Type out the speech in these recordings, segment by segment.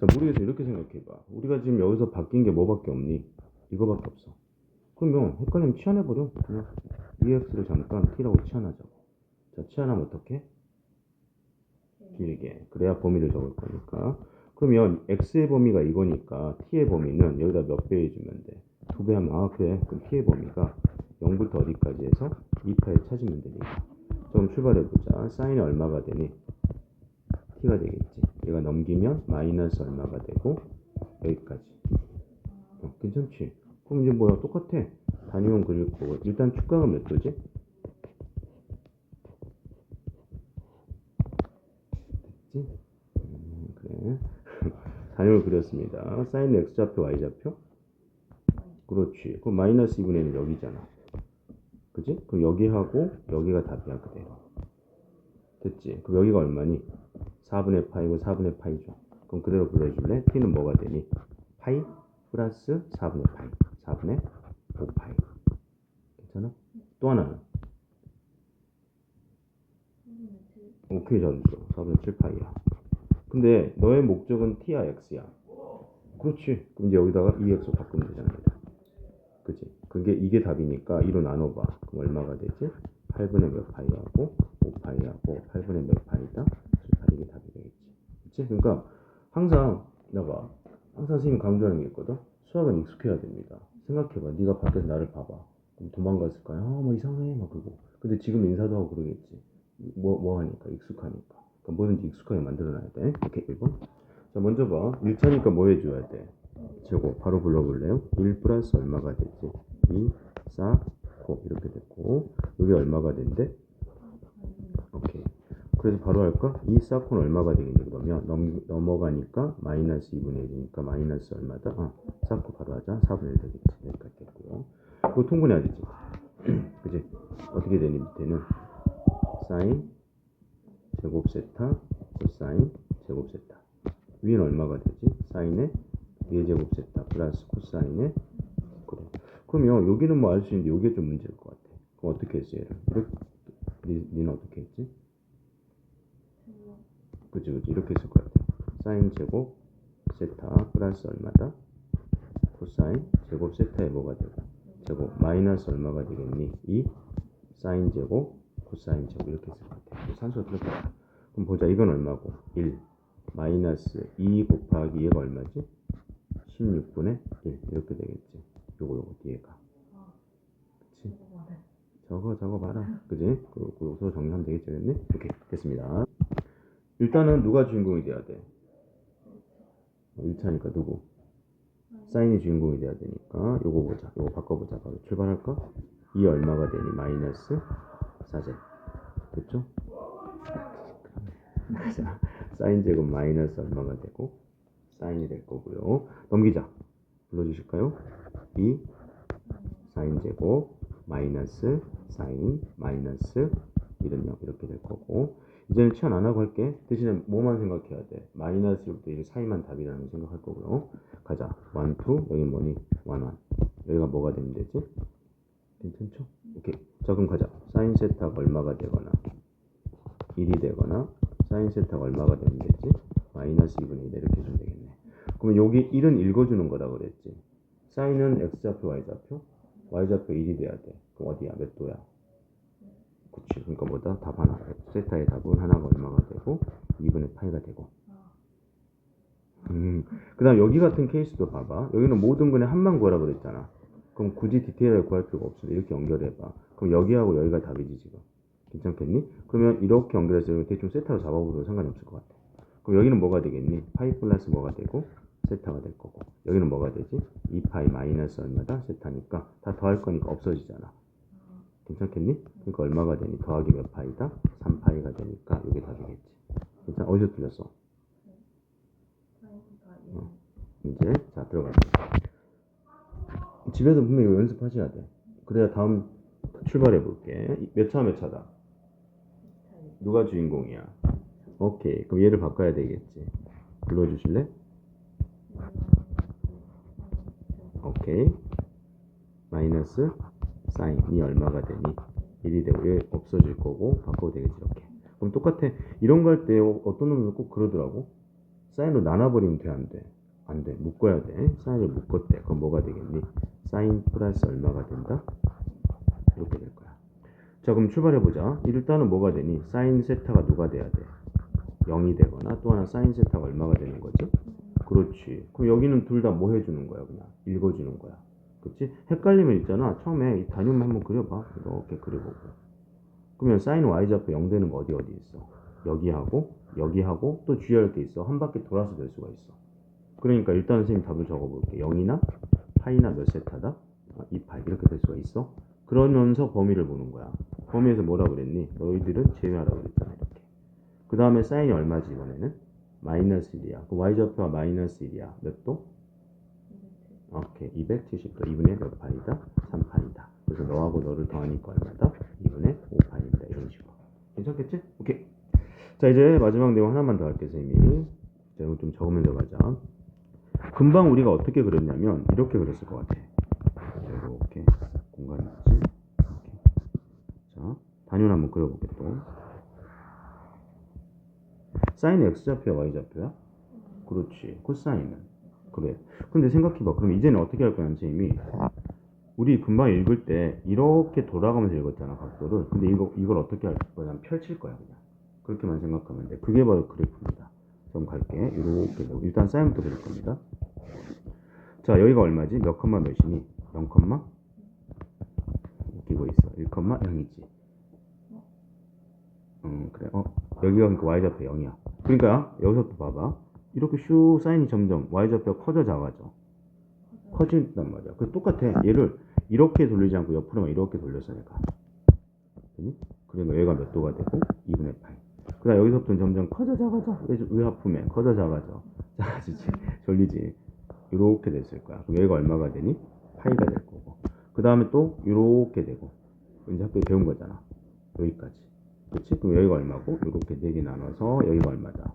자, 모르겠어. 이렇게 생각해봐. 우리가 지금 여기서 바뀐 게 뭐밖에 없니? 이거밖에 없어. 그러면 헷갈리면 치환해버려. 그냥 EX를 잠깐 T라고 치환하자고. 자, 치환하면 어떻게? 길게. 그래야 범위를 적을 거니까. 그러면 X의 범위가 이거니까 T의 범위는 여기다 몇 배 해주면 돼? 2배 하면, 아, 그래. 그럼 T의 범위가 0부터 어디까지 해서 2파에 찾으면 되니까. 그럼 출발해보자. 사인이 얼마가 되니? T가 되겠지. 얘가 넘기면 마이너스 얼마가 되고, 여기까지. 괜찮지? 그럼 이제 뭐야? 똑같아. 단위원 그릴 거고. 일단 축각은 몇 도지? 됐지? 그래. 단위를 그렸습니다. 사인 X좌표, Y좌표? 그렇지. 그럼 마이너스 2분의 1은 여기잖아. 그지? 그럼 여기하고 여기가 답이야, 그대로. 됐지? 그럼 여기가 얼마니? 4분의 파이고 4분의 파이죠. 그럼 그대로 불러줄래? T는 뭐가 되니? 파이 플러스 4분의 파이. 4분의 5파이. 괜찮아? 또 하나는? 오케이, 잘 됐어. 4분의 7파이야. 근데 너의 목적은 T야, X야? 그렇지. 그럼 이제 여기다가 EX 바꾸면 되잖아. 그치? 이게 답이니까 2로 나눠봐. 그럼 얼마가 되지? 8분의 몇 파이하고 5파이하고 8분의 몇 파이다? 7파이. 이게 답이 되겠지. 그치? 그러니까 항상 나봐. 항상 선생님 강조하는 게 있거든. 수학은 익숙해야 됩니다. 생각해봐. 네가 밖에서 나를 봐봐. 그럼 도망갔을 거야. 뭐 이상해. 막 그러고. 근데 지금 인사도 하고 그러겠지. 뭐 하니까? 익숙하니까. 그러니까 뭐든지 익숙하게 만들어놔야 돼. 이렇게 1번. 자, 먼저 봐. 1차니까 뭐 해줘야 돼? 제곱. 바로 불러볼래요? 1 플러스 얼마가 되지? 2, 4, 9. 이렇게 됐고. 여기 얼마가 된대? 오케이. 그래서 바로 할까? 2, 4, 9는 얼마가 되겠니? 그러면 넘어가니까 마이너스 2분의 1이니까 마이너스 얼마다? 4, 9 바로 하자. 4분의 1 되겠지. 여기까지 됐고요. 이거 통분해야 되지. 그지? 어떻게 되니? 밑에는 사인 제곱 세타 코사인 제곱 세타. 위는 얼마가 되지? 사인의 4제곱 세타 플러스 코사인의 그래. 그러면 여기는 뭐 알 수 있는데 여기에 좀 문제일 것 같아. 그럼 어떻게 했어 얘를? 니는 어떻게 했지? 그치 이렇게 했을 것 같아. 사인 제곱 세타 플러스 얼마다? 코사인 제곱 세타에 뭐가 되고? 제곱 마이너스 얼마가 되겠니? 2 사인 제곱 코사인 제곱 이렇게 했을 것 같아. 산수가 틀릴 것 같아. 그럼 보자. 이건 얼마고? 1 마이너스 2 곱하기 얘가 얼마지? 16분의 1 이렇게 되겠지. 요거 뒤에가. 그치? 저거 봐라. 그지? 그리고 정리하면 되겠죠. 됐네? 오케이. 됐습니다. 일단은 누가 주인공이 돼야 돼? 1차니까 누구? 사인이 주인공이 돼야 되니까 요거 보자. 요거 바꿔보자. 바로 출발할까? 2 얼마가 되니? 마이너스 4제. 됐죠? 자, 사인 제곱 마이너스 얼마가 되고 사인이 될 거고요. 넘기자. 불러주실까요? 2 사인 제곱 마이너스 사인 마이너스 1은 0 이렇게 될 거고 이제는 치환 안 하고 할게. 대신에 뭐만 생각해야 돼? 마이너스 1부터 1 사이만 답이라는 생각할 거고요. 가자. 1, 2 여기 뭐니? 1, 1 여기가 뭐가 되면 되지? 괜찮죠? 오케이. 자 그럼 가자. 사인 세타가 얼마가 되거나 1이 되거나 사인 세타가 얼마가 되면 되지? 마이너스 2분의 1 이렇게 주면 되겠네. 그러면 여기 1은 읽어주는 거다 그랬지. 사인은 X좌표, Y좌표? Y좌표 1이 돼야 돼. 그럼 어디야? 몇 도야? 그치. 그러니까 뭐다? 답 하나. 세타의 답은 하나가 얼마가 되고 2분의 파이가 되고. 그 다음 여기 같은 케이스도 봐봐. 여기는 모든 근의 합만 구하라 그랬잖아. 그럼 굳이 디테일하게 구할 필요가 없어. 이렇게 연결해봐. 그럼 여기하고 여기가 답이지 지금. 괜찮겠니? 그러면 이렇게 연결해서 대충 세타로 잡아보려도 상관이 없을 것 같아. 그럼 여기는 뭐가 되겠니? 파이 플러스 뭐가 되고 세타가 될 거고. 여기는 뭐가 되지? 2파이 마이너스 얼마다? 세타니까 다 더할 거니까 없어지잖아. 괜찮겠니? 그러니까 얼마가 되니? 더하기 몇 파이다? 3파이가 되니까 이게 답이겠지. 괜찮아? 어디서 틀렸어? 이제 자 들어가자. 집에서 분명히 이거 연습하셔야 돼. 그래야 다음 출발해 볼게. 몇 차다? 누가 주인공이야? 오케이. 그럼 얘를 바꿔야 되겠지. 불러주실래? 오케이. 마이너스 사인이 얼마가 되니? 1이 되고 얘 없어질 거고 바꿔도 되겠지 이렇게. 그럼 똑같아. 이런 거 할 때 어떤 놈들은 꼭 그러더라고. 사인으로 나눠버리면 돼, 안 돼? 안 돼. 묶어야 돼. 사인을 묶었대. 그럼 뭐가 되겠니? 사인 플러스 얼마가 된다? 이렇게 될 거야. 자, 그럼 출발해보자. 일단은 뭐가 되니? 사인 세타가 누가 돼야 돼? 0이 되거나 또 하나 사인 세타가 얼마가 되는 거지? 그렇지. 그럼 여기는 둘 다 뭐 해주는 거야? 그냥 읽어주는 거야. 그치? 헷갈리면 있잖아. 처음에 이 단위만 한번 그려봐. 이렇게 그려보고. 그러면 사인 y좌표 0 되는 거 어디 있어? 여기하고 또 주의할 게 있어. 한 바퀴 돌아서 될 수가 있어. 그러니까 일단 선생님 답을 적어볼게. 0이나 파이나 몇 세타다? 2파이 이렇게 될 수가 있어. 그러면서 범위를 보는 거야. 범위에서 뭐라 그랬니? 너희들은 제외하라고 그랬잖아. 이렇게. 그 다음에 사인이 얼마지 이번에는? 마이너스 1이야. 그럼 y좌표가 마이너스 1이야. 몇 도? 오케이. 270도. 2분의 몇 파이다? 3파이다. 그래서 너하고 너를 더하니까 얼마다? 2분의 5파이다. 이런 식으로. 괜찮겠지? 오케이. 자, 이제 마지막 내용 하나만 더 할게, 선생님이. 자, 이거 좀 적으면서 가자. 금방 우리가 어떻게 그렸냐면 이렇게 그렸을 것 같아. 이렇게 공간이 있지. 이렇게. 자, 단위를 한번 그려볼게 또. 사인 x좌표야 y좌표야? 그렇지. 코사인은 그래. 근데 생각해봐. 그럼 이제는 어떻게 할 거야, 선생님이? 우리 금방 읽을 때 이렇게 돌아가면서 읽었잖아, 각도를. 근데 이걸 어떻게 할 거냐면 펼칠 거야, 그냥. 그렇게만 생각하면 돼. 그게 바로 그래프입니다. 좀 갈게. 이렇게 되고 일단 사인부터 그릴 겁니다. 자, 여기가 얼마지? 몇 컴마 몇이니? 0 컴마? 웃기고 있어. 1 컴마 0이지. 그래. 여기가 그러니까 y좌표 0이야. 그러니까 여기서 또 봐봐. 이렇게 슉 사인이 점점 y좌표가 커져 작아져. 커진단 말이야. 그 똑같아. 얘를 이렇게 돌리지 않고 옆으로만 이렇게 돌렸어 내가. 그러니까 얘가 몇 도가 되고 2분의 파이. 그 다음 여기서부터 점점 커져 작아져. 왜 아프면 커져 작아져. 작아지지. 졸리지. 이렇게 됐을 거야. 그럼 얘가 얼마가 되니? 파이가 될 거고. 그 다음에 또 이렇게 되고. 이제 학교에 배운 거잖아. 여기까지. 그치? 그럼 여기가 얼마고? 이렇게 4개 나눠서 여기가 얼마다?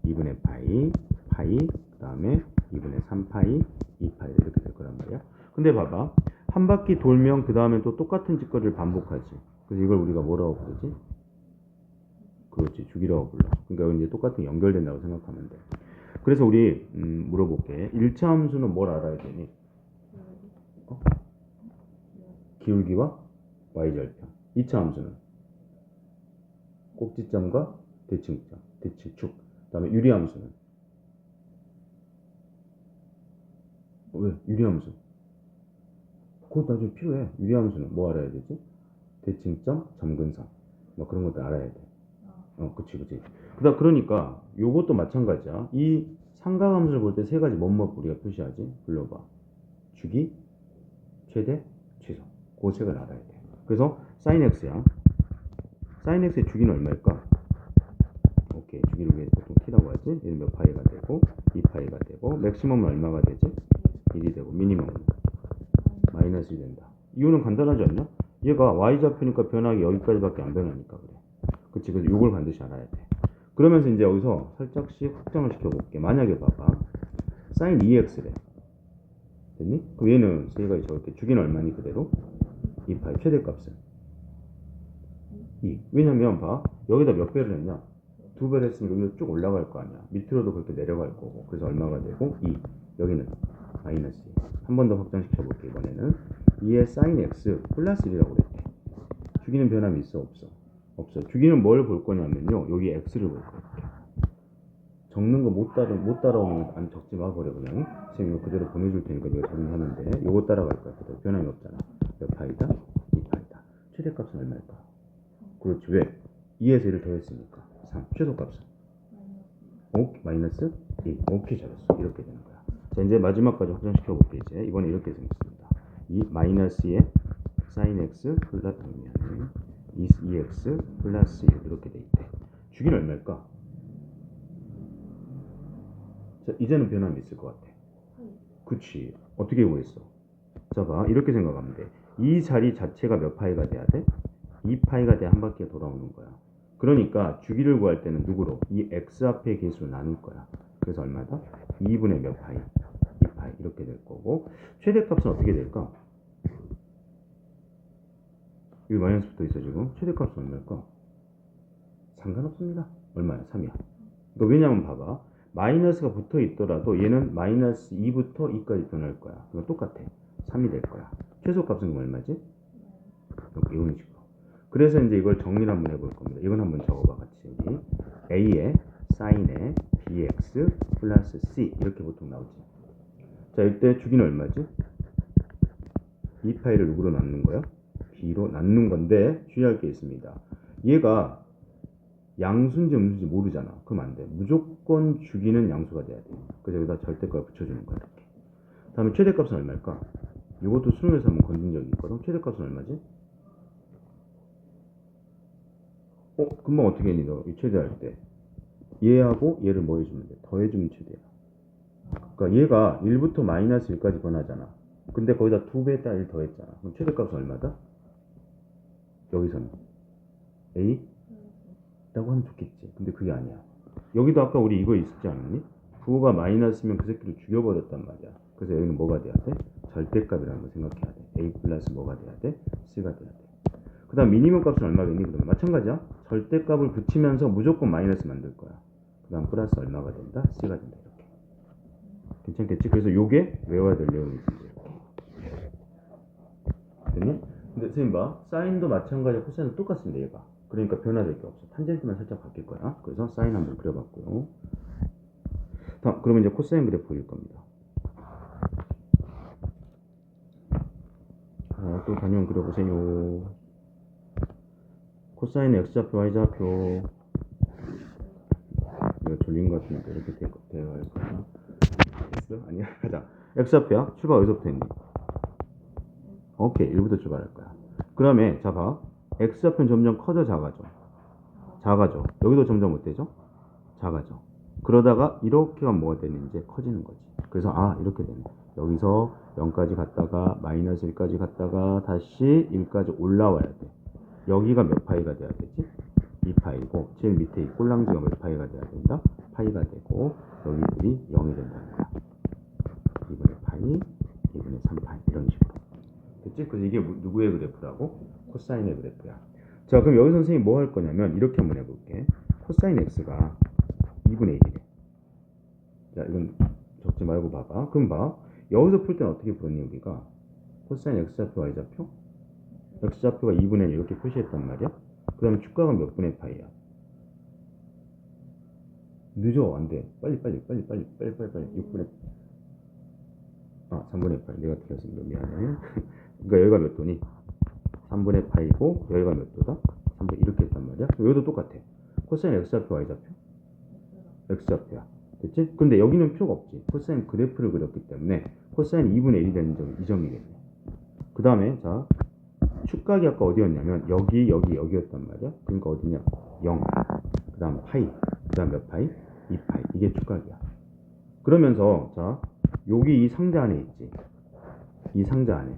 2분의 파이, 그 다음에 2분의 3파이, 2파이 이렇게 될 거란 말이야. 근데 봐봐. 한 바퀴 돌면 그 다음에 또 똑같은 짓거리를 반복하지. 그래서 이걸 우리가 뭐라고 부르지? 그렇지. 주기라고 불러. 그러니까 이제 똑같은 연결된다고 생각하면 돼. 그래서 우리 물어볼게. 1차 함수는 뭘 알아야 되니? 기울기와 y절편. 2차 함수는 꼭지점과 대칭점, 대칭축. 그 다음에 유리함수는 왜? 유리함수. 그거 나중에 필요해. 유리함수는 뭐 알아야 되지? 대칭점, 점근선. 뭐 그런 것들 알아야 돼. 그치. 그러니까 요것도 마찬가지야. 이 삼각함수를 볼 때 세 가지 뭐뭐 우리가 표시하지? 불러봐. 주기, 최대, 최소. 그 색을 알아야 돼. 그래서 sin x야. sin x의 주기는 얼마일까? 오케이. 주기를 위해서 보통 t라고 하지. 얘는 몇 파이가 되고 2파이가 되고 맥시멈은 얼마가 되지? 1이 되고 미니멈은 마이너스 1이 된다. 이유는 간단하지 않냐? 얘가 y좌표니까 변하기 여기까지밖에 안 변하니까 그래. 그치. 그래서 이걸 반드시 알아야 돼. 그러면서 이제 여기서 살짝씩 확장을 시켜볼게. 만약에 봐봐. sin 2x래. 됐니? 그럼 얘는 얘가 저렇게 주기는 얼마니 그대로? 2파이 최대값은 2. 왜냐면 봐. 여기다 몇 배를 했냐? 2배를 했으면 여기로 쭉 올라갈 거 아니야. 밑으로도 그렇게 내려갈 거고. 그래서 얼마가 되고 2. 여기는 마이너스 2. 한 번 더 확장시켜 볼게. 이번에는 2의 sin x 플러스 1이라고 그랬대. 주기는 변함이 있어 없어? 없어. 주기는 뭘 볼 거냐면요. 여기 x를 볼 거야. 적는 거 못 따라오면 안 적지 마 버려 그냥. 지금 이거 그대로 보내줄 테니까 네가 정리하면 돼. 요거 따라갈 거야. 그대로 변함이 없잖아. 몇 파이다? 2파이다. 최대값은 얼마일까? 그렇지. 왜? 2에서 1을 더했으니까 3. 최소값은? 마이너스 1. 오케이 잘했어. 이렇게 되는 거야. 자 이제 마지막까지 확장시켜 볼게. 이제 이번에 이렇게 생겼습니다. 이 마이너스의 sin x 플러스 2x 플러스 1 이렇게 돼 있대. 주기는 얼마일까? 자, 이제는 변함이 있을 것 같아. 그치. 어떻게 구했어? 자, 봐. 이렇게 생각하면 돼. 이 자리 자체가 몇 파이가 돼야 돼? 2파이가 돼야 한 바퀴가 돌아오는 거야. 그러니까 주기를 구할 때는 누구로? 이 x 앞의 개수로 나눌 거야. 그래서 얼마다? 2분의 몇 파이? 2파이. 이렇게 될 거고. 최대값은 어떻게 될까? 여기 마이너스 붙어 있어, 지금. 최대값은 얼마일까? 상관없습니다. 얼마야? 3이야. 그러니까 왜냐면 봐봐. 마이너스가 붙어 있더라도 얘는 마이너스 2부터 2까지 변할 거야. 그건 똑같아. 3이 될 거야. 최소값은 그럼 얼마지? 이런 식으로. 그래서 이제 이걸 정리를 한번 해볼 겁니다. 이건 한번 적어봐 같이 여기. a에 사인에 bx 플러스 c 이렇게 보통 나오지. 자, 이때 주기는 얼마지? 이 파이를 누구로 나누는 거야? b로 나누는 건데 주의할 게 있습니다. 얘가 양수인지 음수인지 모르잖아. 그럼 안 돼. 무조건 주기는 양수가 돼야 돼. 그래서 여기다 절대값 붙여주는 거야. 이렇게. 다음에 최대값은 얼마일까? 이것도 수능에서 한번 건진 적이 있거든. 최대값은 얼마지? 금방 어떻게 했니 너? 이 최대할 때. 얘하고 얘를 뭐 해주면 돼? 더해주면 최대야. 그러니까 얘가 1부터 마이너스 1까지 변하잖아. 근데 거기다 2배에다 1 더했잖아. 그럼 최대값은 얼마다? 여기서는 a? 라고 하면 좋겠지. 근데 그게 아니야. 여기도 아까 우리 이거 있었지 않았니? 부호가 마이너스면 그 새끼를 죽여버렸단 말이야. 그래서 여기는 뭐가 돼야 돼? 절대값이라는 걸 생각해야 돼. a 플러스 뭐가 돼야 돼? c가 돼야 돼. 그 다음 미니멈 값은 얼마겠니? 그러면 마찬가지야. 절대값을 붙이면서 무조건 마이너스 만들 거야. 그 다음 플러스 얼마가 된다? c가 된다. 이렇게. 괜찮겠지? 그래서 요게 외워야 될 내용이 있지. 됐니? 근데 선생님 봐. 사인도 마찬가지고 코사인도 똑같습니다. 얘가. 그러니까 변화될 게 없어. 탄젠트만 살짝 바뀔 거야. 그래서 사인 한번 그려봤고요. 다음, 그러면 이제 코사인 그래프 그릴 겁니다. 또 단위원 그려보세요. 코사인 x좌표, y좌표. 이거 졸린 것 같으니까 이렇게 되어 갈 거야. 됐어? 아니야. 가자. x좌표야. 출발 어디서부터 했니? 오케이. 1부터 출발할 거야. 그 다음에, 자, 봐. x좌표는 점점 커져, 작아져. 작아져. 여기도 점점 어때죠? 작아져. 그러다가 이렇게 가면 뭐가 되는 이제 커지는 거지. 그래서 이렇게 되네. 여기서 0까지 갔다가 마이너스 1까지 갔다가 다시 1까지 올라와야 돼. 여기가 몇 파이가 돼야 되지? 2파이고 제일 밑에 이 꼴랑지가 몇 파이가 돼야 된다? 파이가 되고 여기들이 0이 된다는 거야. 2분의 파이, 2분의 3파이 이런 식으로. 됐지? 그래서 이게 누구의 그래프라고? 코사인의 그래프야. 자, 그럼 여기서 선생님이 뭐 할 거냐면 이렇게 한번 해볼게. 코사인 x가 2분의 1이래. 자, 이건 적지 말고 봐봐. 그럼 봐. 여기서 풀 때는 어떻게 풀었니, 우리가? 코사인 x좌표, y좌표? x좌표가 2분의 1 이렇게 표시했단 말이야. 그 다음에 축각은 몇 분의 파이야? 늦어, 안 돼. 빨리. 6분의 3분의 파이. 내가 틀렸습니다. 미안해. 그러니까 여기가 몇 도니? 3분의 파이고 여기가 몇 도다? 3분의 이렇게 했단 말이야. 여기도 똑같아. 코사인 x좌표, y좌표? x좌표야. 됐지? 근데 여기는 필요가 없지. 코사인 그래프를 그렸기 때문에 코사인 2분의 1이 되는 점이 이 점이겠네. 그 다음에 자 축각이 아까 어디였냐면 여기였단 말이야. 그러니까 어디냐? 0. 그 다음 파이. 그 다음 몇 파이? 2파이. 이게 축각이야. 그러면서 자 여기 이 상자 안에 있지. 이 상자 안에.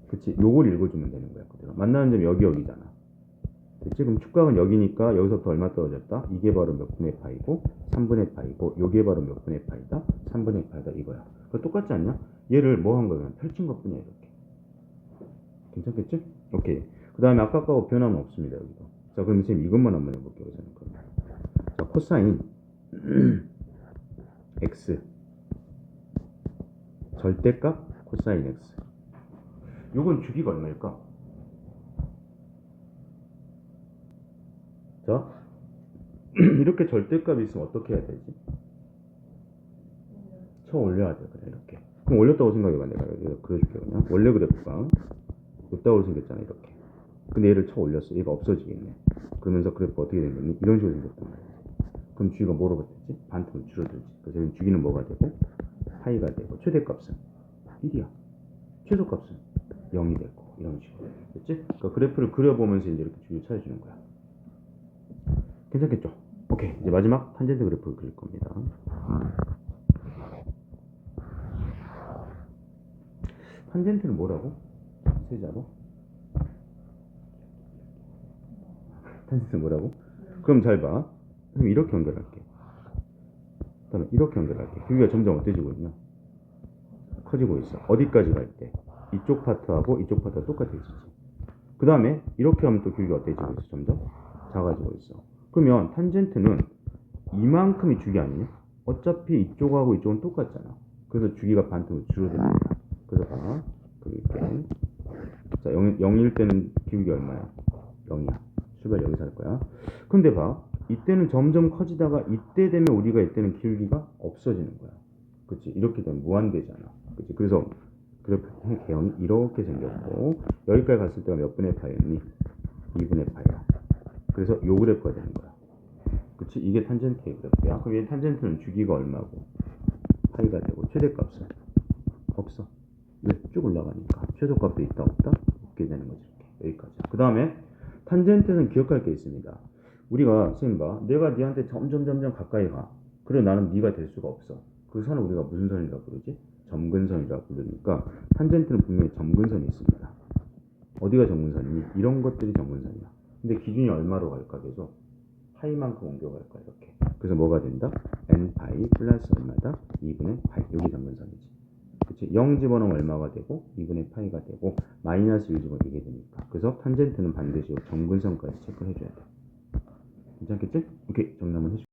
그치? 요걸 읽어주면 되는 거야. 그대로. 만나는 점이 여기잖아. 됐지? 그럼 축각은 여기니까 여기서부터 얼마 떨어졌다? 이게 바로 몇 분의 파이고 3분의 파이고 요게 바로 몇 분의 파이다? 3분의 파이다 이거야. 그거 똑같지 않냐? 얘를 뭐 한 거야? 펼친 것 뿐이야 이렇게. 괜찮겠지? 오케이. 그 다음에 아까 거하고 변함은 없습니다 여기도. 자 그럼 선생님 이것만 한번 해볼게요. 그러면. 자 코사인 x 절대값 코사인 x 요건 주기가 얼마일까? 자 이렇게 절대값이 있으면 어떻게 해야 되지? 쳐 올려야 돼. 그래 이렇게. 그럼 올렸다고 생각해봐. 내가 여기 그려줄게 그냥. 원래 그래프가 이따구로 생겼잖아 이렇게. 근데 얘를 쳐 올렸어. 얘가 없어지겠네. 그러면서 그래프 어떻게 된 거니? 이런 식으로 생겼단 말이야. 그럼 주기가 뭐로 바뀌지? 반틈을 줄어들지. 그래서 주기는 뭐가 되고 파이가 되고 최대값은 1이야. 최소값은 0이 되고 이런 식으로. 됐지? 그러니까 그래프를 그려보면서 이제 이렇게 주기를 찾아주는 거야. 괜찮겠죠? 오케이. 이제 마지막 탄젠트 그래프를 그릴 겁니다. 탄젠트는 뭐라고? 세자로? 탄젠트는 뭐라고? 그럼 잘 봐. 그럼 이렇게 연결할게. 그다음에 이렇게 연결할게. 길이가 점점 어때지고 있냐? 커지고 있어. 어디까지 갈 때? 이쪽 파트하고 이쪽 파트가 똑같아지지. 그 다음에 이렇게 하면 또 길이가 어때지고 있어. 점점 작아지고 있어. 그러면 탄젠트는 이만큼이 주기 아니냐? 어차피 이쪽하고 이쪽은 똑같잖아. 그래서 주기가 반틈으로 줄어듭니다. 그래서 봐. 그릴게. 자, 0일 때는 기울기 얼마야? 0이야. 출발 여기서 할 거야. 근데 봐. 이때는 점점 커지다가 이때 되면 우리가 이때는 기울기가 없어지는 거야. 그치? 이렇게 되면 무한대잖아. 그치? 그래서 그래프 개형이 이렇게 생겼고 여기까지 갔을 때가 몇 분의 파이였니? 2분의 파이야. 그래서 요 그래프가 되는 거야. 그치? 이게 탄젠트의 그래프야. 그럼 얘 탄젠트는 주기가 얼마고? 파이가 되고 최대값은? 없어. 왜? 쭉 올라가니까. 최소값도 있다 없다? 없게 되는 거지. 이렇게. 여기까지. 그 다음에 탄젠트는 기억할 게 있습니다. 우리가 선생님 봐. 내가 니한테 점점 가까이 가. 그래 나는 니가 될 수가 없어. 그 선을 우리가 무슨 선이라고 부르지? 점근선이라고 부르니까 탄젠트는 분명히 점근선이 있습니다. 어디가 점근선이니? 이런 것들이 점근선이야. 근데 기준이 얼마로 갈까 계속? 파이만큼 옮겨갈 거야 이렇게. 그래서 뭐가 된다? n 파이 플러스 얼마다? 2분의 파이. 여기 점근선이지. 그치? 0 집어넣으면 얼마가 되고 2분의 파이가 되고 마이너스 1 집어넣으면 이게 되니까. 그래서 탄젠트는 반드시 점근선까지 체크를 해줘야 돼. 괜찮겠지? 오케이. 정리한번 해줄게.